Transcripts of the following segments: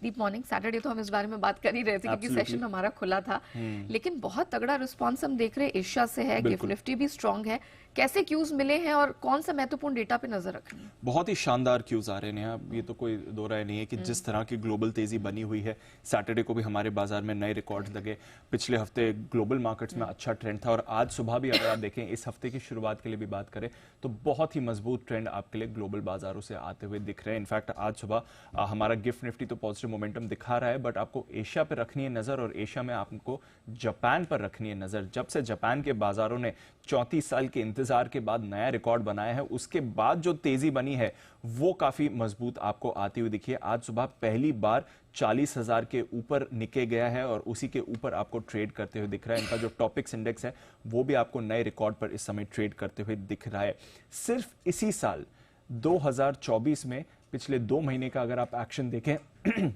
Deep morning. Saturday तो हम इस बारे में बात कर ही रहे थे क्योंकि सेशन हमारा खुला था, लेकिन बहुत तगड़ा रिस्पांस हम देख रहे हैं एशिया से है, गिफ्ट निफ्टी भी स्ट्रांग है। कैसे क्यूज मिले हैं और कौन सा महत्वपूर्ण डेटा पे नजर रखनी है? बहुत ही शानदार क्यूज आ रहे हैं अब ये तो कोई दो राय नहीं है कि जिस तरह की ग्लोबल तेजी बनी हुई है, सैटरडे को भी हमारे बाजार में नए रिकॉर्ड लगे। पिछले हफ्ते ग्लोबल मार्केट्स में अच्छा ट्रेंड था और आज सुबह भी अगर आप देखें, इस हफ्ते की शुरुआत के लिए भी बात करें तो बहुत ही मजबूत ट्रेंड आपके लिए ग्लोबल बाजारों से आते हुए दिख रहे हैं। इनफैक्ट आज सुबह हमारा गिफ्ट निफ्टी तो पॉजिटिव मोमेंटम दिखा रहा है, बट आपको एशिया पर रखनी है नजर और एशिया में आपको जापान पर रखनी है नजर। जब से जापान के बाजारों ने 34 साल के इंतजार के बाद नया रिकॉर्ड बनाया है, उसके बाद जो तेजी बनी है वो काफी मजबूत आपको आती हुई दिखी है। आज सुबह पहली बार 40,000 के ऊपर निके गया है और उसी के ऊपर आपको ट्रेड करते हुए दिख रहा है। इनका जो टॉपिक्स इंडेक्स है वो भी आपको नए रिकॉर्ड पर इस समय ट्रेड करते हुए दिख रहा है। सिर्फ इसी साल 2024 में पिछले 2 महीने का अगर आप एक्शन देखें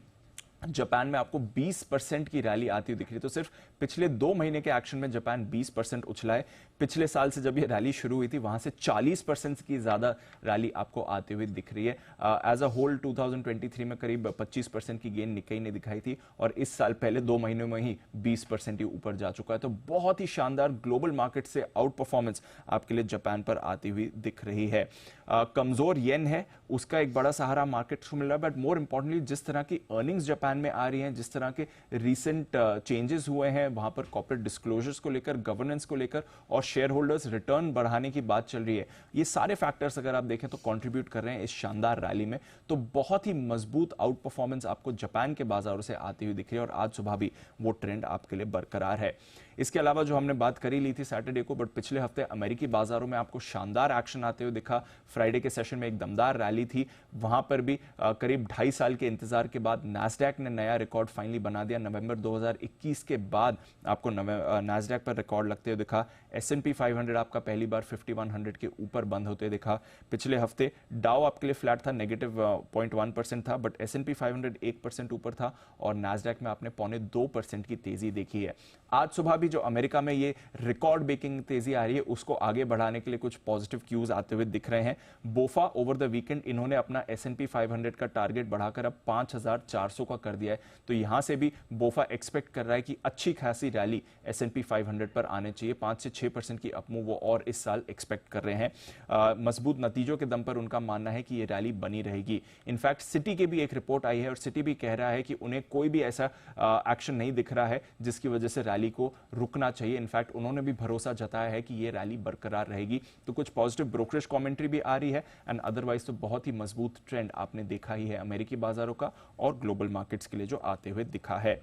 जापान में आपको 20% की रैली आती हुई दिख रही है। तो सिर्फ पिछले 2 महीने के एक्शन में जापान 20% उछला है। पिछले साल से जब ये रैली शुरू हुई थी वहां से 40% की ज्यादा रैली आपको आती हुई दिख रही है। एज अ होल 2023 में करीब 25% की गेन निकाई ने दिखाई थी और इस साल पहले 2 महीनों में ही 20% ही ऊपर जा चुका है। तो बहुत ही शानदार ग्लोबल मार्केट से आउट परफॉर्मेंस आपके लिए जापान पर आती हुई दिख रही है। कमजोर येन है, उसका एक बड़ा सहारा मार्केट को मिल रहा है, बट मोर इंपॉर्टेंटली जिस तरह की अर्निंग्स जापान में आ रही हैं, जिस तरह के रीसेंट चेंजेस हुए हैं वहां पर कॉर्पोरेट डिस्क्लोजर्स को लेकर, गवर्नेंस को लेकर और शेयर होल्डर्स रिटर्न बढ़ाने की बात चल रही है, ये सारे फैक्टर्स अगर आप देखें तो कंट्रीब्यूट कर रहे हैं इस शानदार रैली में। तो बहुत ही मजबूत आउट परफॉर्मेंस आपको जापान के बाजारों से आती हुई दिख रही है और आज सुबह भी वो ट्रेंड आपके लिए बरकरार है। इसके अलावा जो हमने बात करी ली थी सैटरडे को, बट पिछले हफ्ते अमेरिकी बाजारों में आपको शानदार एक्शन आते हुए दिखा। फ्राइडे के सेशन में एक दमदार रैली थी, वहां पर भी करीब 2.5 साल के इंतजार के बाद नैस्डैक ने नया रिकॉर्ड फाइनली बना दिया। नवंबर 2021 के बाद आपको नैस्डैक पर रिकॉर्ड लगते हुए दिखा। S&P 500 आपका पहली बार 5100 के ऊपर बंद होते दिखा। पिछले हफ्ते डाउ आपके लिए फ्लैट था, नेगेटिव 0.1% था, बट S&P 500 1% ऊपर था और नैस्डैक में आपने 0.25% की तेजी देखी है। आज सुबह भी जो अमेरिका में ये रिकॉर्ड ब्रेकिंग तेजी आ रही है उसको आगे बढ़ाने के लिए कुछ पॉजिटिव क्यूज आते हुए दिख रहे हैं। बोफा ओवर द वीकेंड इन्होंने अपना S&P 500 का टारगेट बढ़ाकर अब 5400 का कर दिया है। तो यहां से भी बोफा एक्सपेक्ट कर रहा है कि अच्छी खासी रैली S&P 500 पर आने चाहिए। 5 से 6% की अपमूव वो और इस साल एक्सपेक्ट कर रहे हैं। मजबूत नतीजों के दम पर उनका मानना है कि ये रैली बनी रहेगी। इनफैक्ट सिटी की भी एक रिपोर्ट आई है और सिटी भी कह रहा है कि उन्हें कोई भी ऐसा एक्शन नहीं दिख रहा है जिसकी वजह से रैली को रुकना चाहिए। इनफैक्ट उन्होंने भी भरोसा जताया है कि ये रैली बरकरार रहेगी। तो कुछ पॉजिटिव ब्रोकरेज कमेंट्री भी आ रही है एंड अदरवाइज तो बहुत ही मजबूत ट्रेंड आपने देखा ही है अमेरिकी बाजारों का और ग्लोबल मार्केट्स के लिए जो आते हुए दिखा है।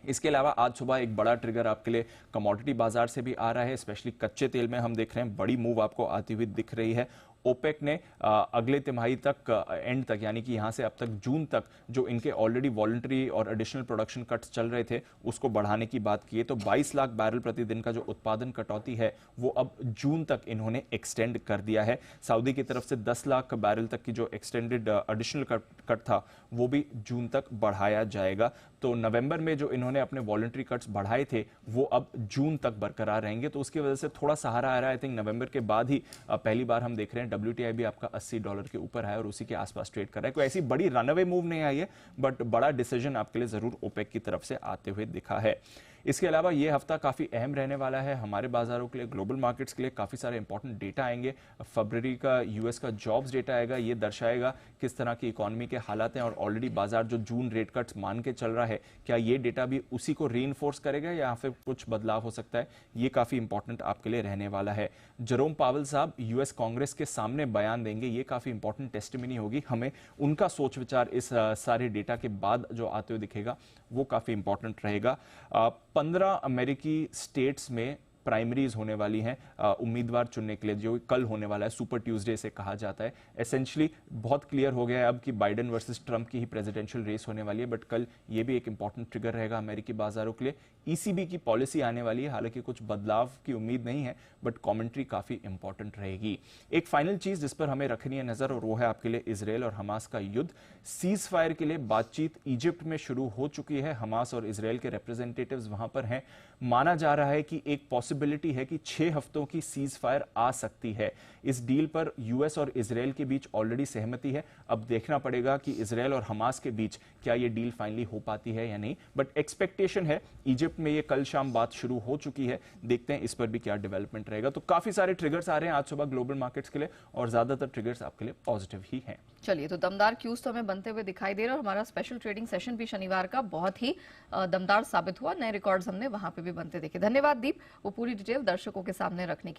इसके अलावा आज सुबह एक बड़ा ट्रिगर आपके लिए कमोडिटी बाजार से भी आ रहा है, स्पेशली कच्चे तेल में हम देख रहे हैं बड़ी मूव आपको आती हुई दिख रही है। ओपेक ने अगले तिमाही तक एंड तक यानी कि यहां से अब तक जून तक जो इनके ऑलरेडी वॉलंटरी और एडिशनल प्रोडक्शन कट्स चल रहे थे उसको बढ़ाने की बात की है। तो 22 लाख बैरल प्रतिदिन का जो उत्पादन कटौती है वो अब जून तक इन्होंने एक्सटेंड कर दिया है। सऊदी की तरफ से 10 लाख बैरल तक की जो एक्सटेंडेड एडिशनल कट था वो भी जून तक बढ़ाया जाएगा। तो नवंबर में जो इन्होंने अपने वॉलंटरी कट्स बढ़ाए थे वो अब जून तक बरकरार रहेंगे। तो उसकी वजह से थोड़ा सहारा आ रहा है। आई थिंक नवंबर के बाद ही पहली बार हम देख रहे हैं WTI भी आपका $80 के ऊपर है और उसी के आसपास ट्रेड कर रहा है। कोई ऐसी बड़ी रनअवे मूव नहीं आई है, बट बड़ा डिसीजन आपके लिए जरूर ओपेक की तरफ से आते हुए दिखा है। इसके अलावा ये हफ्ता काफी अहम रहने वाला है हमारे बाजारों के लिए, ग्लोबल मार्केट्स के लिए। काफी सारे इंपॉर्टेंट डेटा आएंगे। फरवरी का यूएस का जॉब्स डेटा आएगा, ये दर्शाएगा किस तरह की इकोनॉमी के हालात हैं और ऑलरेडी बाजार जो जून रेट कट्स मान के चल रहा है क्या ये डेटा भी उसी को रीइंफोर्स करेगा या फिर कुछ बदलाव हो सकता है, ये काफी इंपॉर्टेंट आपके लिए रहने वाला है। जेरोम पावेल साहब यूएस कांग्रेस के सामने बयान देंगे, ये काफी इंपॉर्टेंट टेस्टिमनी होगी। हमें उनका सोच विचार इस सारे डेटा के बाद जो आते हुए दिखेगा वो काफी इंपॉर्टेंट रहेगा। 15 अमेरिकी स्टेट्स में प्राइमरीज होने वाली हैं उम्मीदवार चुनने के लिए, जो कल होने वाला है, सुपर ट्यूसडे से कहा जाता है। एसेंशियली बहुत क्लियर हो गया है अब कि बाइडेन वर्सेस ट्रंप की ही प्रेसिडेंशियल रेस होने वाली है, बट कल ये भी एक इंपॉर्टेंट ट्रिगर रहेगा अमेरिकी बाजारों के लिए। ईसीबी की पॉलिसी आने वाली है, हालांकि कुछ बदलाव की उम्मीद नहीं है, बट कमेंट्री काफी इंपॉर्टेंट रहेगी। एक फाइनल चीज जिस पर हमें रखनी है नजर और वो है आपके लिए इजरायल और हमास का युद्ध। सीज फायर के लिए बातचीत इजिप्ट में शुरू हो चुकी है। हमास और इजरायल के रिप्रेजेंटेटिव्स वहां पर हैं। माना जा रहा है कि एक पॉसिबिलिटी है कि 6 हफ्तों की सीज फायर आ सकती है। इस डील पर यूएस और इजराइल के बीच ऑलरेडी सहमति है। अब देखना पड़ेगा कि इजराइल और हमास के बीच क्या ये डील फाइनली हो पाती है या नहीं, बट एक्सपेक्टेशन है। इजिप्ट में ये कल शाम बात शुरू हो चुकी है, देखते हैं इस पर भी क्या डेवलपमेंट रहेगा। तो काफी सारे ट्रिगर्स आ रहे हैं आज सुबह ग्लोबल मार्केट्स के लिए और ज्यादातर ट्रिगर्स आपके लिए पॉजिटिव ही हैं। चलिए, तो दमदार क्यूज तो हमें बनते हुए दिखाई दे रहे और हमारा स्पेशल ट्रेडिंग सेशन भी शनिवार का बहुत ही दमदार साबित हुआ। नए रिकॉर्ड्स हमने वहां पे भी बनते देखे। धन्यवाद दीप, वो पूरी डिटेल दर्शकों के सामने रखने के